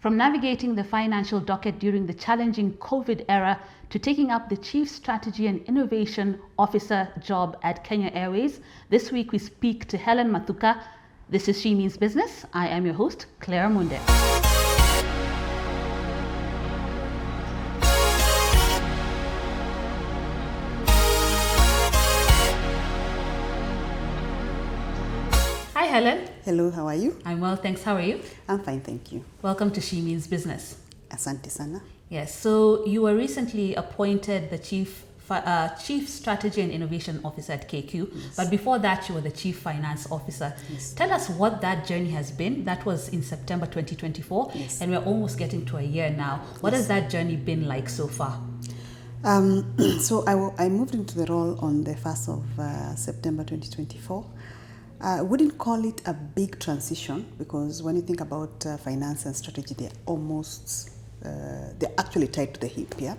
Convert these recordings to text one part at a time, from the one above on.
From navigating the financial docket during the challenging COVID era to taking up the Chief Strategy and Innovation Officer job at Kenya Airways, this week we speak to Hellen Mathuka. This is She Means Business. I am your host, Claire Munde. Hi Hellen. Hello, how are you? I'm well, thanks. How are you? I'm fine, thank you. Welcome to She Means Business. Asante sana. Yes, so you were recently appointed the Chief Strategy and Innovation Officer at KQ, yes. But before that you were the Chief Finance Officer. Yes. Tell us what that journey has been. That was in September 2024, yes. And we're almost getting to a year now. What has that journey been like so far? So I moved into the role on the 1st of September 2024. I wouldn't call it a big transition because when you think about finance and strategy, they're actually tied to the hip, yeah?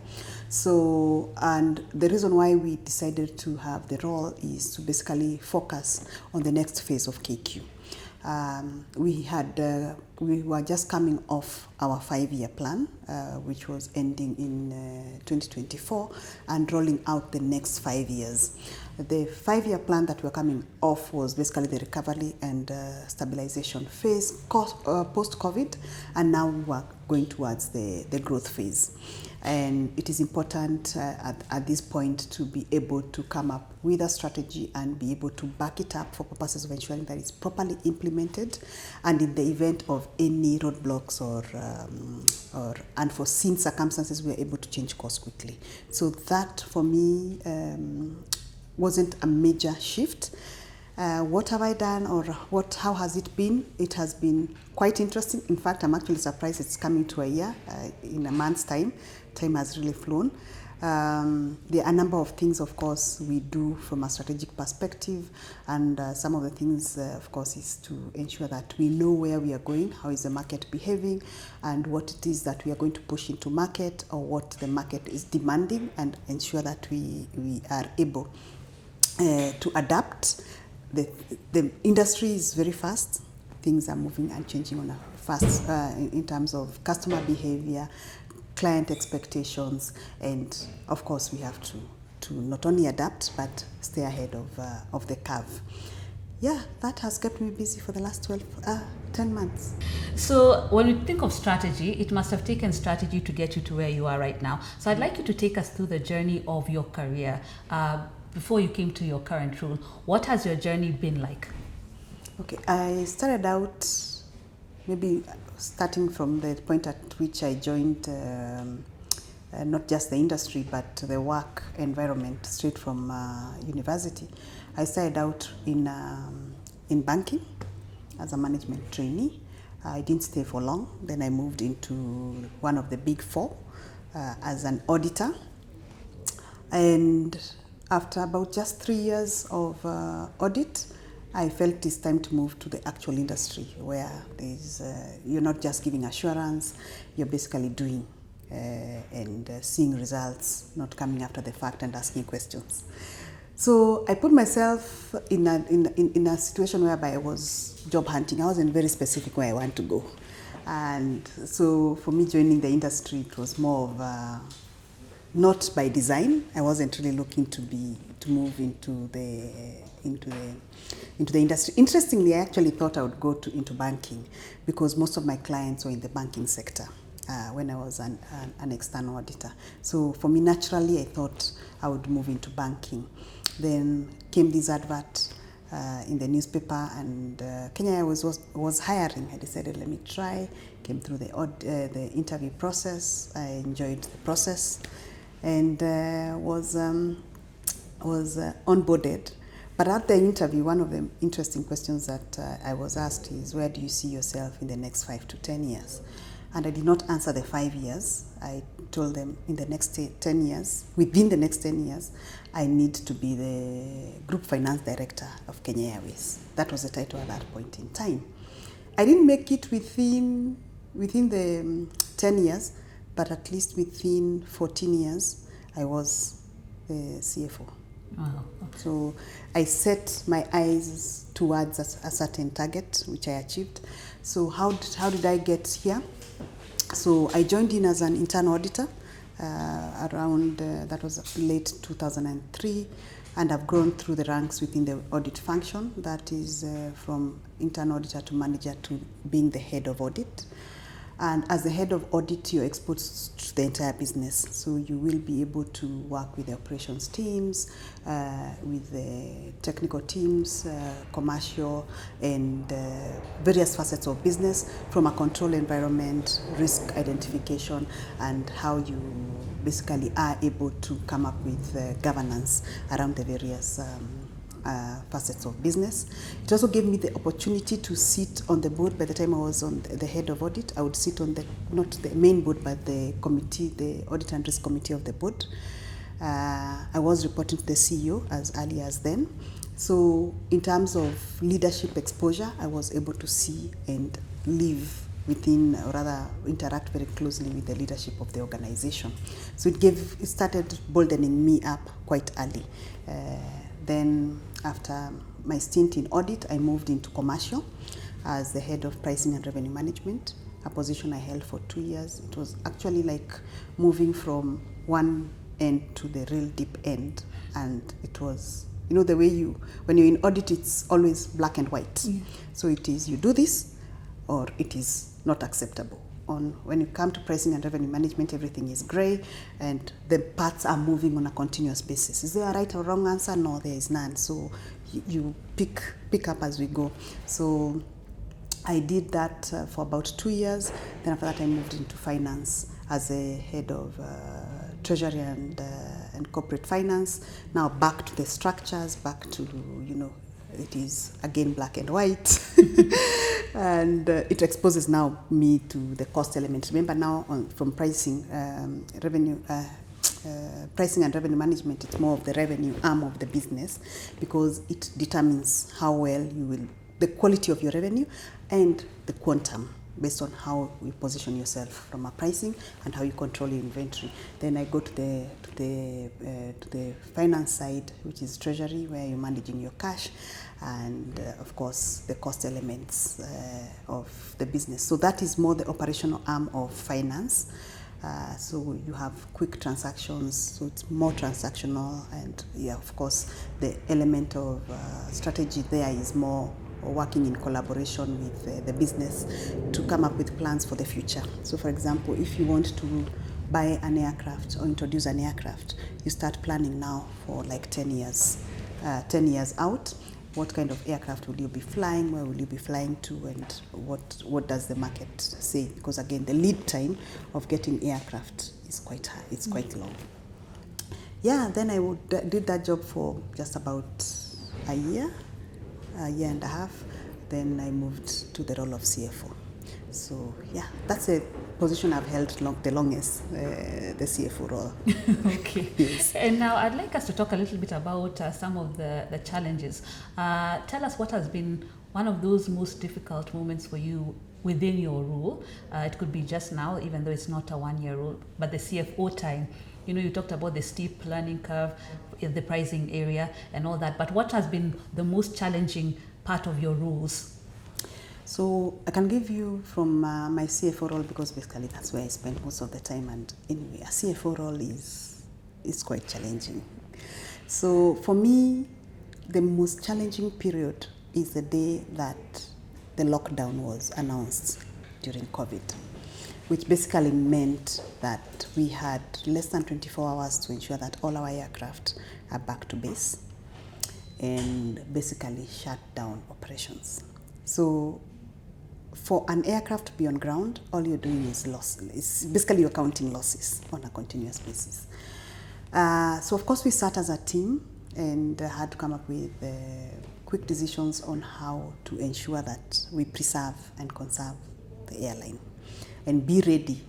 So, and the reason why we decided to have the role is to basically focus on the next phase of KQ. We were just coming off our 5-year plan, which was ending in 2024 and rolling out the next 5 years. The 5-year plan that we're coming off was basically the recovery and stabilization phase post-COVID, and now we're going towards the growth phase. And it is important at this point to be able to come up with a strategy and be able to back it up for purposes of ensuring that it's properly implemented, and in the event of any roadblocks or unforeseen circumstances, we are able to change course quickly. So that for me wasn't a major shift. What have I done, or how has it been? It has been quite interesting. In fact, I'm actually surprised it's coming to a year in a month's time. Time has really flown. There are a number of things, of course, we do from a strategic perspective, and some of the things, of course, is to ensure that we know where we are going, how is the market behaving, and what it is that we are going to push into market, or what the market is demanding, and ensure that we are able to adapt. The industry is very fast. Things are moving and changing on a fast in terms of customer behavior, client expectations, and of course we have to not only adapt but stay ahead of the curve. Yeah, that has kept me busy for the last 10 months. So when we think of strategy, it must have taken strategy to get you to where you are right now. So I'd like you to take us through the journey of your career. Before you came to your current role, what has your journey been like? Okay, I started out maybe starting from the point at which I joined not just the industry but the work environment straight from university. I started out in banking as a management trainee. I didn't stay for long. Then I moved into one of the big four as an auditor. And after about just 3 years of audit, I felt it's time to move to the actual industry where you're not just giving assurance, you're basically doing and seeing results, not coming after the fact and asking questions. So I put myself in a situation whereby I was job hunting. I wasn't very specific where I want to go. And so for me, joining the industry, it was more of not by design. I wasn't really looking to move into the industry. Interestingly, I actually thought I would go into banking because most of my clients were in the banking sector when I was an external auditor. So for me, naturally, I thought I would move into banking. Then came this advert in the newspaper, and Kenya Airways was hiring. I decided, let me try. Came through the interview process. I enjoyed the process, and was onboarded. But at the interview, one of the interesting questions that I was asked is, where do you see yourself in the next 5 to 10 years? And I did not answer the 5 years. I told them in the next 10 years, within the next 10 years, I need to be the Group Finance Director of Kenya Airways. That was the title at that point in time. I didn't make it within the 10 years, but at least within 14 years, I was the CFO. Wow. Okay. So I set my eyes towards a certain target, which I achieved. So how did I get here? So I joined in as an internal auditor around, that was late 2003, and I've grown through the ranks within the audit function. That is from internal auditor to manager to being the head of audit. And as the head of audit, you're exposed to the entire business. So you will be able to work with the operations teams, with the technical teams, commercial, and various facets of business, from a control environment, risk identification, and how you basically are able to come up with governance around the various facets of business. It also gave me the opportunity to sit on the board. By the time I was on the head of audit, I would sit on the, not the main board, but the committee, the audit and risk committee of the board. I was reporting to the CEO as early as then. So in terms of leadership exposure, I was able to see and live within, or rather interact very closely with the leadership of the organization. So it started bolstening me up quite early. Then after my stint in audit, I moved into commercial as the head of pricing and revenue management, a position I held for 2 years. It was actually like moving from one end to the real deep end. And it was, you know, the way when you're in audit, it's always black and white. Yeah. So it is, you do this or it is not acceptable. When you come to pricing and revenue management, everything is gray and the parts are moving on a continuous basis. Is there a right or wrong answer? No, there is none. So you pick up as we go. So I did that for about 2 years. Then after that, I moved into finance as a head of treasury and corporate finance. Now back to the structures, back to, you know, it is again black and white. And it exposes now me to the cost element. Remember now from pricing, pricing and revenue management, it's more of the revenue arm of the business, because it determines how well you will, the quality of your revenue and the quantum, based on how you position yourself from a pricing and how you control your inventory. Then I go to the finance side, which is treasury, where you're managing your cash, and of course the cost elements of the business. So that is more the operational arm of finance. So you have quick transactions, so it's more transactional, and yeah, of course the element of strategy there is more working in collaboration with the business to come up with plans for the future. So for example, if you want to buy an aircraft or introduce an aircraft, you start planning now for like 10 years out. What kind of aircraft will you be flying? Where will you be flying to? And what does the market say? Because again, the lead time of getting aircraft is quite high. It's quite long. Yeah, then I did that job for just about a year and a half. Then I moved to the role of CFO. So yeah, that's a position I've held the longest, the CFO role. Okay. Yes. And now I'd like us to talk a little bit about some of the challenges. Tell us what has been one of those most difficult moments for you within your role. It could be just now, even though it's not a 1-year role, but the CFO time. You know, you talked about the steep learning curve in the pricing area and all that, but what has been the most challenging part of your roles? So I can give you from my CFO role, because basically that's where I spend most of the time. And anyway, a CFO role is quite challenging. So for me, the most challenging period is the day that the lockdown was announced during COVID, which basically meant that we had less than 24 hours to ensure that all our aircraft are back to base and basically shut down operations. So for an aircraft to be on ground, all you're doing is loss. It's basically you're counting losses on a continuous basis. So of course we sat as a team and had to come up with quick decisions on how to ensure that we preserve and conserve the airline and be ready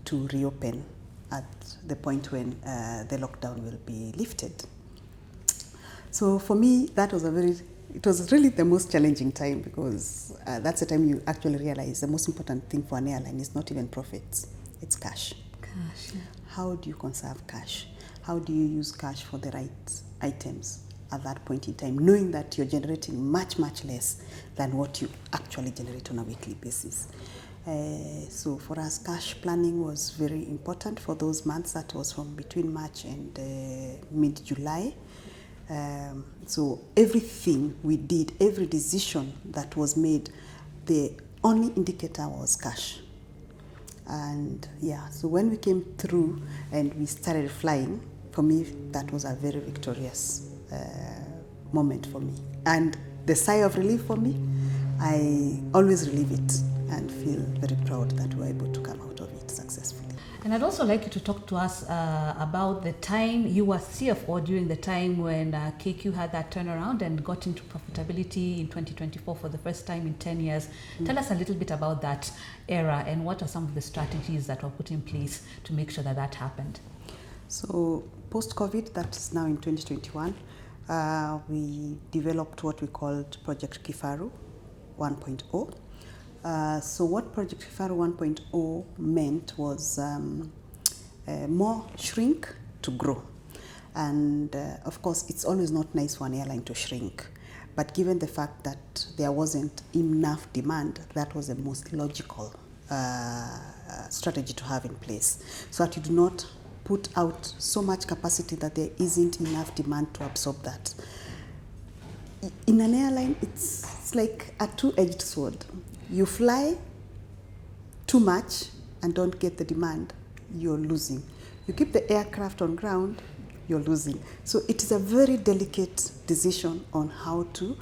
to reopen at the point when the lockdown will be lifted. So for me, it was really the most challenging time, because that's the time you actually realize the most important thing for an airline is not even profits, it's cash. Cash, yeah. How do you conserve cash? How do you use cash for the right items at that point in time, knowing that you're generating much, much less than what you actually generate on a weekly basis? So for us, cash planning was very important for those months. That was from between March and mid-July. So everything we did, every decision that was made, the only indicator was cash. And so when we came through and we started flying, for me, that was a very victorious moment for me. And the sigh of relief for me, I always relieve it and feel very proud that we were able to come out of it successfully. And I'd also like you to talk to us about the time you were CFO during the time when KQ had that turnaround and got into profitability in 2024 for the first time in 10 years. Tell us a little bit about that era and what are some of the strategies that were put in place to make sure that that happened. So post-COVID, that is now in 2021, we developed what we called Project Kifaru 1.0. So what Project Kifaru 1.0 meant was more shrink to grow. And of course, it's always not nice for an airline to shrink. But given the fact that there wasn't enough demand, that was the most logical strategy to have in place. So that you do not put out so much capacity that there isn't enough demand to absorb that. In an airline, it's like a two-edged sword. You fly too much and don't get the demand, you're losing. You keep the aircraft on ground, you're losing. So it is a very delicate decision on how to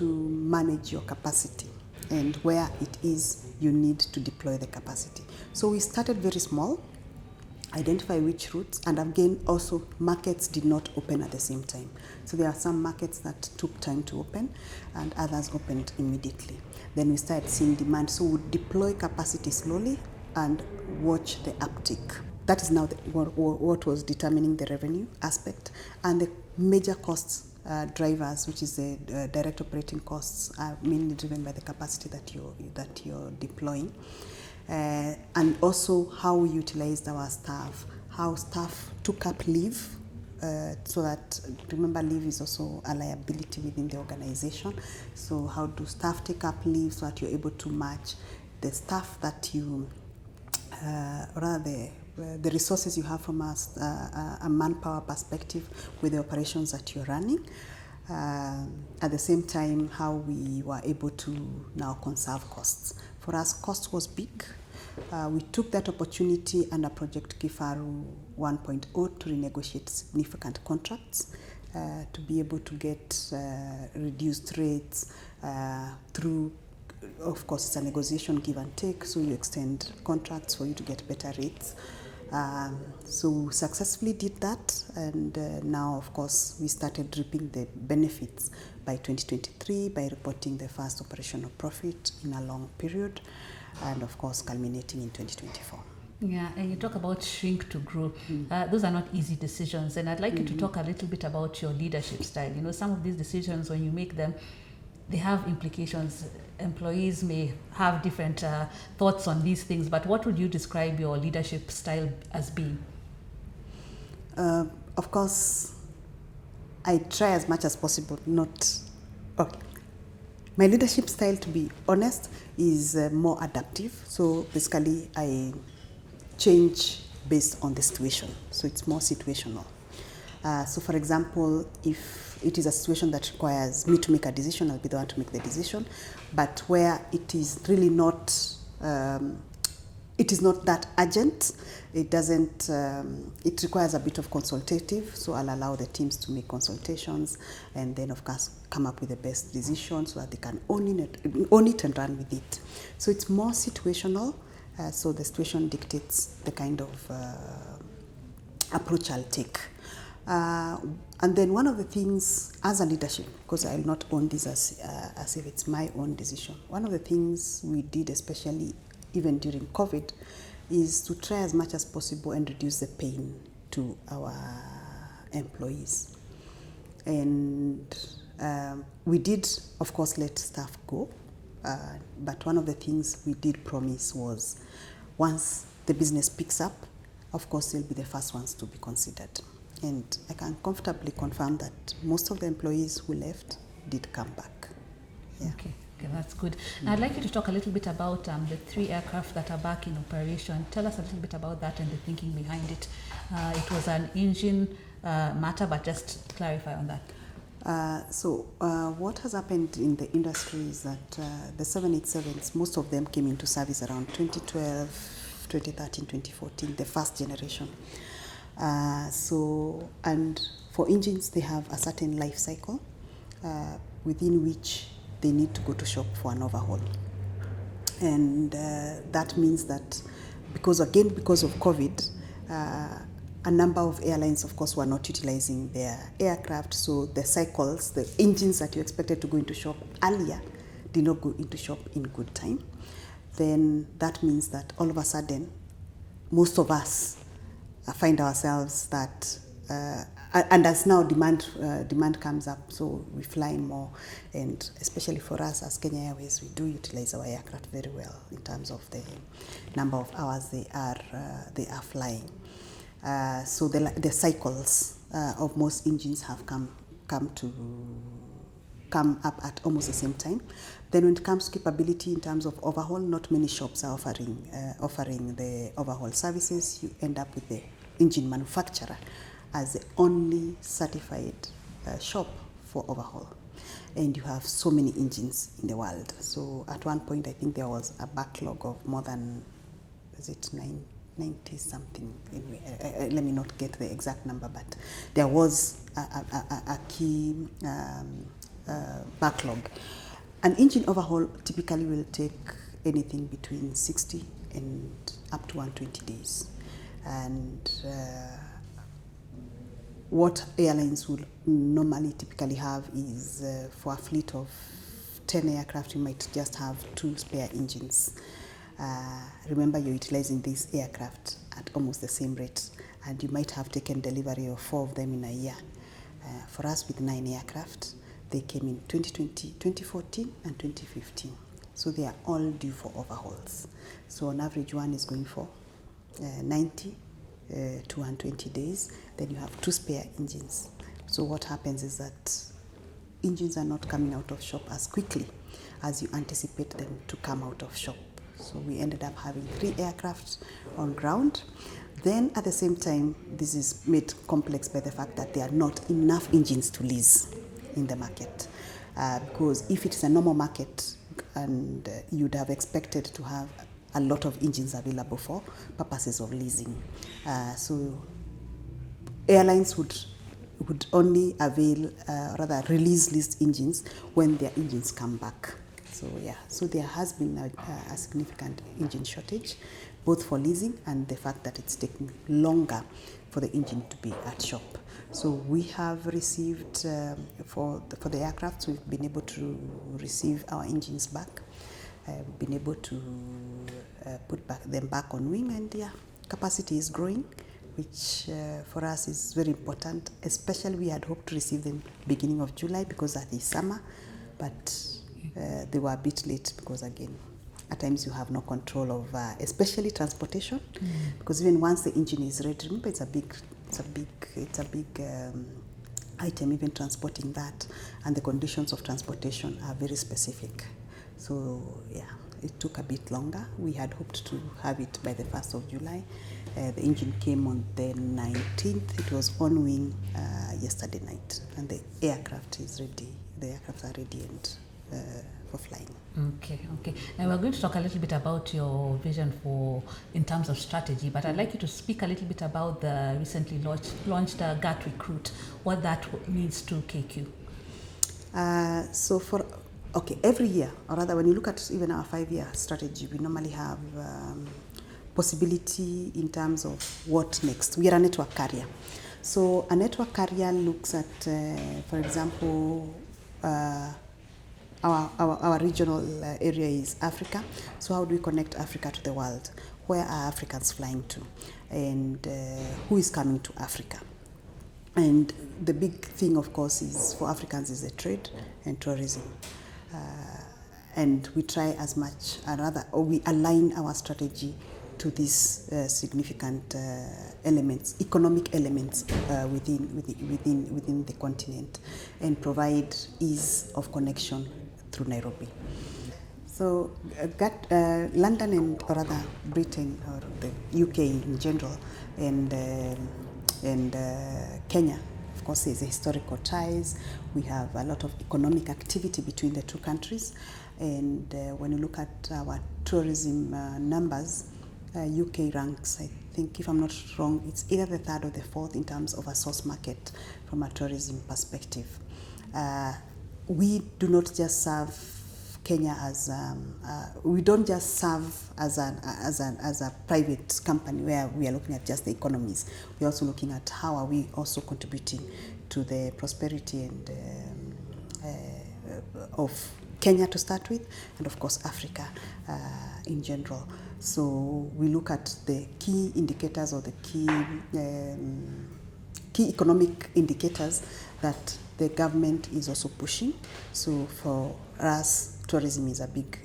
manage your capacity and where it is you need to deploy the capacity. So we started very small, identify which routes, and again also markets did not open at the same time. So there are some markets that took time to open and others opened immediately. Then we started seeing demand, so we deploy capacity slowly and watch the uptick. That is now what was determining the revenue aspect. And the major costs drivers, which is the direct operating costs, are mainly driven by the capacity that you're deploying. And also how we utilized our staff, how staff took up leave, so that, remember, leave is also a liability within the organization. So how do staff take up leave so that you're able to match the staff that you, the resources you have from a manpower perspective with the operations that you're running. At the same time, how we were able to now conserve costs. For us, cost was big. We took that opportunity under Project Kifaru 1.0 to renegotiate significant contracts, to be able to get reduced rates through, of course, it's a negotiation give and take, so you extend contracts for you to get better rates. So we successfully did that, and now, of course, we started reaping the benefits by 2023 by reporting the first operational profit in a long period, and of course, culminating in 2024. Yeah, and you talk about shrink to grow. Those are not easy decisions, and I'd like you to talk a little bit about your leadership style. You know, some of these decisions, when you make them, they have implications. Employees may have different thoughts on these things, but what would you describe your leadership style as being? Of course, I try as much as possible not... Okay. My leadership style, to be honest, is more adaptive. So basically, I change based on the situation. So it's more situational. So for example, if it is a situation that requires me to make a decision, I'll be the one to make the decision. But where it is really not, it is not that urgent, it doesn't, it requires a bit of consultative, so I'll allow the teams to make consultations and then of course come up with the best decision so that they can own it and run with it. So it's more situational, so the situation dictates the kind of approach I'll take. And then one of the things as a leadership, because I'll not own this as if it's my own decision, one of the things we did, especially even during COVID, is to try as much as possible and reduce the pain to our employees. And we did, of course, let staff go, but one of the things we did promise was once the business picks up, of course, they'll be the first ones to be considered. And I can comfortably confirm that most of the employees who left did come back. Yeah. Okay. Okay, that's good. Now, I'd like you to talk a little bit about the 3 aircraft that are back in operation. Tell us a little bit about that and the thinking behind it. It was an engine matter, but just clarify on that. What has happened in the industry is that the 787s, most of them came into service around 2012, 2013, 2014, the first generation. And for engines, they have a certain life cycle within which they need to go to shop for an overhaul. And that means that because of COVID, a number of airlines, of course, were not utilizing their aircraft, so the cycles, the engines that you expected to go into shop earlier did not go into shop in good time. Then that means that all of a sudden, most of us find ourselves that, and as now demand comes up, so we fly more, and especially for us as Kenya Airways, we do utilize our aircraft very well in terms of the number of hours they are flying. So the cycles of most engines have come up at almost the same time. Then when it comes to capability in terms of overhaul, not many shops are offering the overhaul services. You end up with the engine manufacturer as the only certified shop for overhaul. And you have so many engines in the world. So at one point, I think there was a backlog of more than, 90 something. Anyway, let me not get the exact number, but there was a key backlog. An engine overhaul typically will take anything between 60 and up to 120 days. And what airlines will normally typically have is for a fleet of 10 aircraft, you might just have 2 spare engines. Remember, you're utilizing these aircraft at almost the same rate, and you might have taken delivery of 4 of them in a year. For us, with 9 aircraft, they came in 2020, 2014, and 2015. So they are all due for overhauls. So on average, one is going for 90 to 120 days. Then you have 2 spare engines. So what happens is that engines are not coming out of shop as quickly as you anticipate them to come out of shop. So we ended up having 3 aircraft on ground. Then at the same time, this is made complex by the fact that there are not enough engines to lease in the market. Because if it's a normal market, and you'd have expected to have a lot of engines available for purposes of leasing. So airlines would only release leased engines when their engines come back. So there has been a significant engine shortage, both for leasing and the fact that it's taking longer for the engine to be at shop. So we have received, for the aircraft, we've been able to receive our engines back. We've been able to put them back on wing, and capacity is growing, which for us is very important. Especially we had hoped to receive them beginning of July because that is summer, but they were a bit late because, again, at times you have no control of, especially transportation, because even once the engine is ready, remember it's a big item, even transporting that, and the conditions of transportation are very specific. So it took a bit longer. We had hoped to have it by the 1st of July. The engine came on the 19th. It was on wing yesterday night, and the aircraft is ready. The aircraft are ready and for flying. Okay. Now we're going to talk a little bit about your vision in terms of strategy, but I'd like you to speak a little bit about the recently launched GAT Recruit, what that means to KQ. Every year, or rather when you look at even our 5-year strategy, we normally have possibility in terms of what next. We are a network carrier. So a network carrier looks at, for example, our regional area is Africa. So how do we connect Africa to the world? Where are Africans flying to? And who is coming to Africa? And the big thing, of course, is for Africans is the trade and tourism. And we try as much, or we align our strategy to these significant elements, economic elements within the continent, and provide ease of connection through Nairobi. So London or rather Britain or the UK in general and Kenya, of course, there's historical ties. We have a lot of economic activity between the two countries. And when you look at our tourism numbers, UK ranks, I think, if I'm not wrong, it's either the third or the fourth in terms of a source market from a tourism perspective. We do not just serve Kenya as we don't just serve as a private company where we are looking at just the economies. We're also looking at how are we also contributing to the prosperity and of Kenya to start with, and of course Africa in general. So we look at the key indicators or the key economic indicators that the government is also pushing. So for us, tourism is a big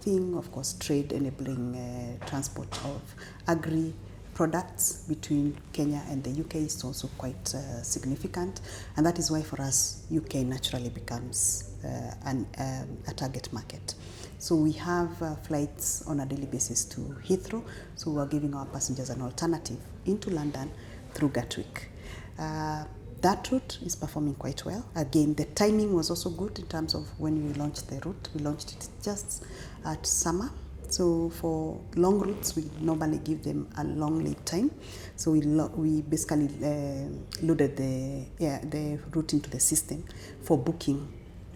thing. Of course, trade enabling transport of agri products between Kenya and the UK is also quite significant, and that is why for us UK naturally becomes a target market. So we have flights on a daily basis to Heathrow, so we are giving our passengers an alternative into London through Gatwick. That route is performing quite well. Again, the timing was also good in terms of when we launched the route. We launched it just at summer. So for long routes, we normally give them a long lead time. So we basically loaded the route into the system for booking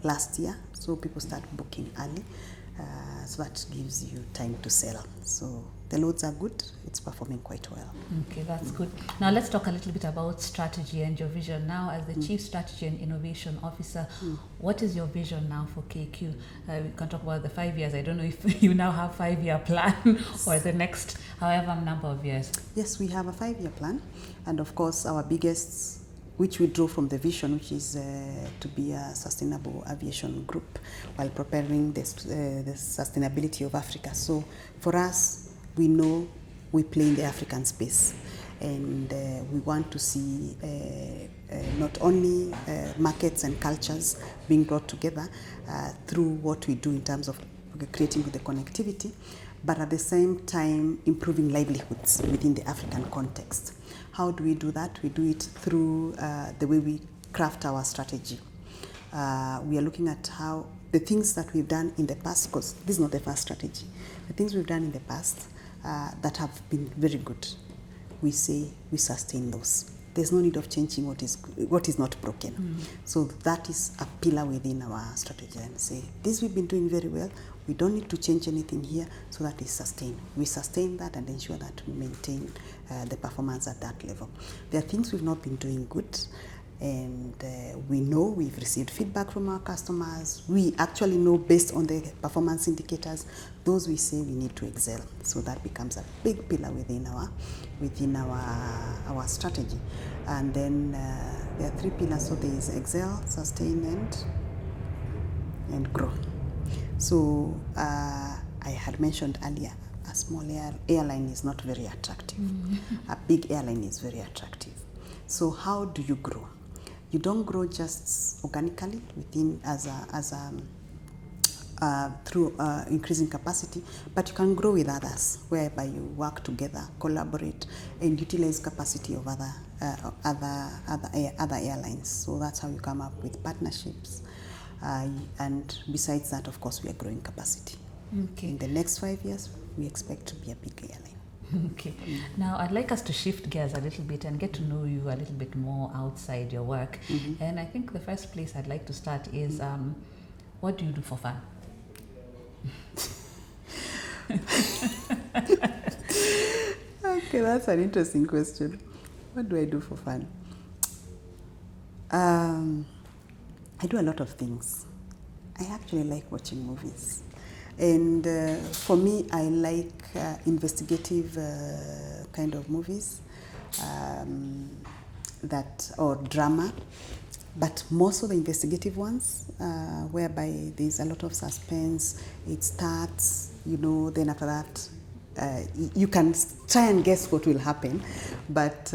last year. So people start booking early. So that gives you time to sell. So the loads are good. It's performing quite well. Okay, that's good. Now let's talk a little bit about strategy and your vision. Now, as the Chief Strategy and Innovation Officer, what is your vision now for KQ? We can talk about the 5 years. I don't know if you now have 5-year plan or the next however number of years. Yes, we have a 5-year plan. And of course, our biggest, which we draw from the vision, which is to be a sustainable aviation group while preparing the sustainability of Africa. So for us, we know we play in the African space, and we want to see not only markets and cultures being brought together through what we do in terms of creating the connectivity, but at the same time improving livelihoods within the African context. How do we do that? We do it through the way we craft our strategy. We are looking at how the things that we've done in the past, because this is not the first strategy, the things we've done in the past that have been very good, we say we sustain those. There's no need of changing what is not broken. So that is a pillar within our strategy, and say, this we've been doing very well, we don't need to change anything here, so that is sustained. We sustain that and ensure that we maintain the performance at that level. There are things we've not been doing good, and we know we've received feedback from our customers. We actually know, based on the performance indicators, those we say we need to excel. So that becomes a big pillar within our strategy. And then there are 3 pillars. So there is excel, sustain, and grow. So I had mentioned earlier, a small airline is not very attractive. A big airline is very attractive. So how do you grow? You don't grow just organically within through increasing capacity, but you can grow with others, whereby you work together, collaborate, and utilize capacity of other airlines. So that's how you come up with partnerships. And besides that, of course, we are growing capacity. Okay. In the next 5 years, we expect to be a big airline. Okay. Now, I'd like us to shift gears a little bit and get to know you a little bit more outside your work. And I think the first place I'd like to start is, what do you do for fun? Okay, that's an interesting question. What do I do for fun? I do a lot of things. I actually like watching movies. And for me, I like investigative kind of movies or drama, but most of the investigative ones, whereby there's a lot of suspense. It starts, then after that, you can try and guess what will happen. But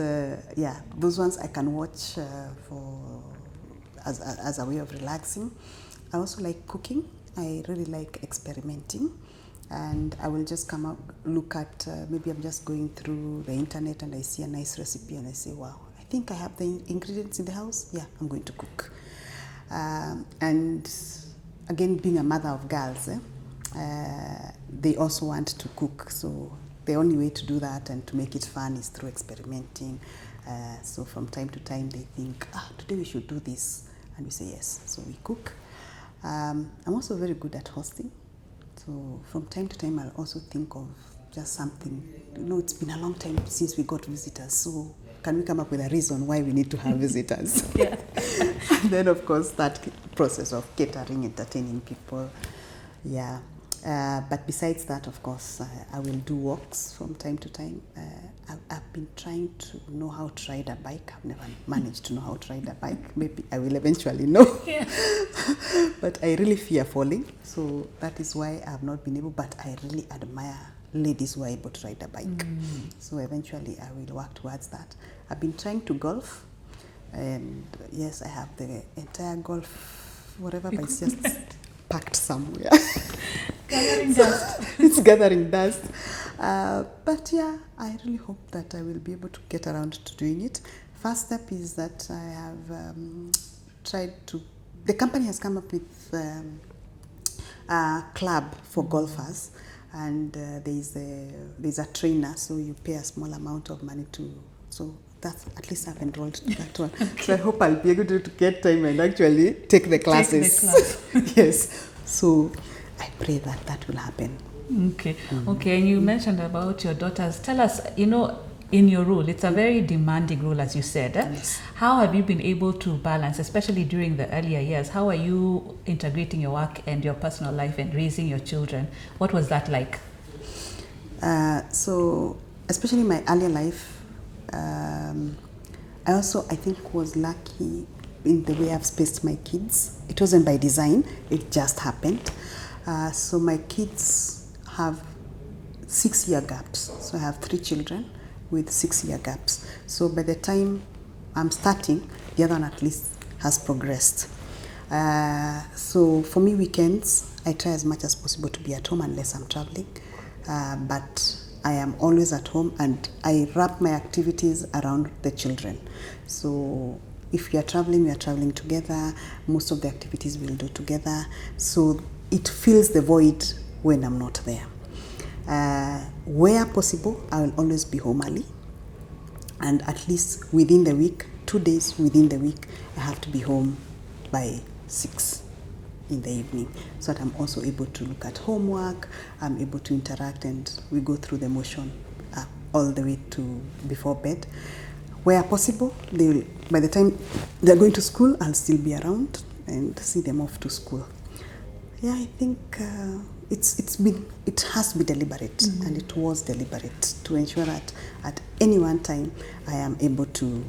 those ones I can watch as a way of relaxing. I also like cooking. I really like experimenting. And I will just come out, look at, maybe I'm just going through the internet and I see a nice recipe and I say, wow, I think I have the ingredients in the house. Yeah, I'm going to cook. And again, being a mother of girls, they also want to cook. So the only way to do that and to make it fun is through experimenting. So from time to time they think, today we should do this. And we say yes, so we cook. I'm also very good at hosting. So from time to time I'll also think of just something, it's been a long time since we got visitors, so can we come up with a reason why we need to have visitors? Yeah. And then of course that process of catering, entertaining people, yeah. But besides that, of course, I will do walks from time to time. I've been trying to know how to ride a bike. I've never managed to know how to ride a bike. Maybe I will eventually know. Yeah. But I really fear falling. So that is why I have not been able, but I really admire ladies who are able to ride a bike. So eventually I will work towards that. I've been trying to golf. And yes, I have the entire golf, whatever, but it's just packed somewhere. Gathering dust. It's gathering dust. But yeah, I really hope that I will be able to get around to doing it. First step is that I have tried to, the company has come up with a club for golfers, and there's a trainer, so you pay a small amount of money to, so that's, at least I've enrolled to that one. Okay. So I hope I'll be able to get time and actually take the classes. Take the class. Yes. So I pray that that will happen. Okay. Okay. And you mentioned about your daughters. Tell us, in your role, it's a very demanding role, as you said. Yes. How have you been able to balance, especially during the earlier years? How are you integrating your work and your personal life and raising your children? What was that like? So, especially in my earlier life, I think was lucky in the way I've spaced my kids. It wasn't by design, it just happened. So my kids have 6-year gaps. So I have 3 children with 6-year gaps. So by the time I'm starting, the other one at least has progressed. So for me, weekends, I try as much as possible to be at home unless I'm traveling. But I am always at home, and I wrap my activities around the children. So if we are traveling together. Most of the activities we'll do together. So it fills the void when I'm not there. Where possible, I will always be home early. And at least within the week, 2 days within the week, I have to be home by 6 in the evening, so that I'm also able to look at homework, I'm able to interact, and we go through the motion all the way to before bed. Where possible, by the time they're going to school, I'll still be around and see them off to school. Yeah, I think it has to be deliberate, and it was deliberate to ensure that at any one time I am able to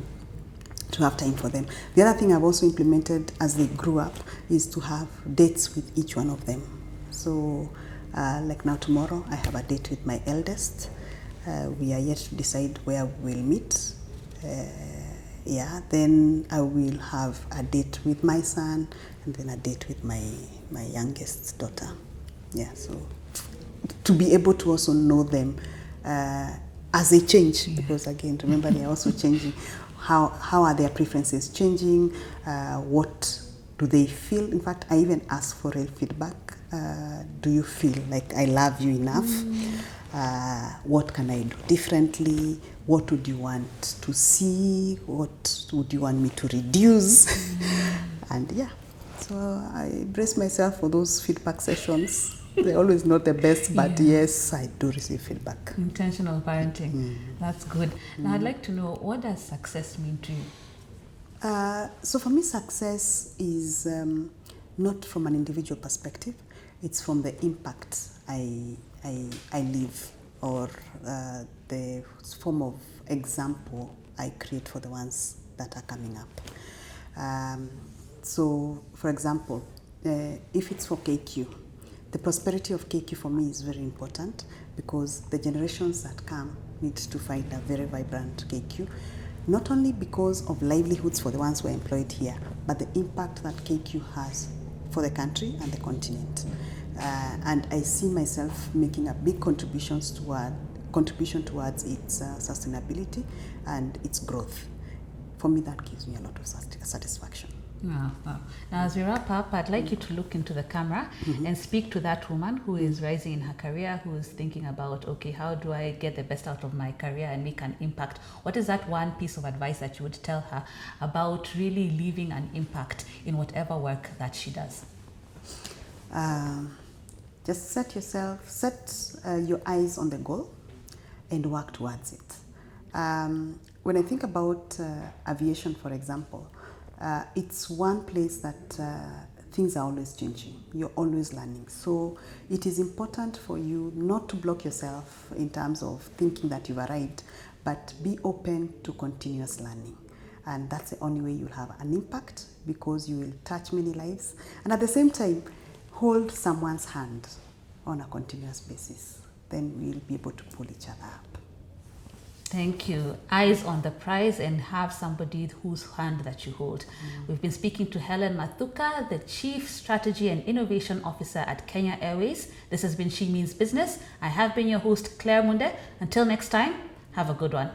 have time for them. The other thing I've also implemented as they grew up is to have dates with each one of them. So like now tomorrow, I have a date with my eldest. We are yet to decide where we'll meet. Then I will have a date with my son, and then a date with my youngest daughter. Yeah, so to be able to also know them as they change, because again, remember, they are also changing. How are their preferences changing? What do they feel? In fact, I even ask for real feedback. Do you feel like I love you enough? What can I do differently? What would you want to see? What would you want me to reduce? And yeah, so I brace myself for those feedback sessions. They're always not the best, but yes, I do receive feedback. Intentional parenting. That's good. Now, I'd like to know, what does success mean to you? So for me, success is not from an individual perspective. It's from the impact I leave, or the form of example I create for the ones that are coming up. So, for example, if it's for KQ, the prosperity of KQ for me is very important, because the generations that come need to find a very vibrant KQ, not only because of livelihoods for the ones who are employed here, but the impact that KQ has for the country and the continent. And I see myself making a big contribution towards its sustainability and its growth. For me, that gives me a lot of satisfaction. Wow. Now, as we wrap up, I'd like you to look into the camera and speak to that woman who is rising in her career, who is thinking about, okay, how do I get the best out of my career and make an impact? What is that one piece of advice that you would tell her about really leaving an impact in whatever work that she does? Just set your eyes on the goal and work towards it. When I think about aviation, for example, it's one place that things are always changing. You're always learning. So it is important for you not to block yourself in terms of thinking that you've arrived, but be open to continuous learning. And that's the only way you'll have an impact, because you will touch many lives. And at the same time, hold someone's hand on a continuous basis. Then we'll be able to pull each other up. Thank you. Eyes on the prize and have somebody whose hand that you hold. We've been speaking to Hellen Mathuka, the Chief Strategy and Innovation Officer at Kenya Airways. This has been She Means Business. I have been your host, Claire Munde. Until next time, have a good one.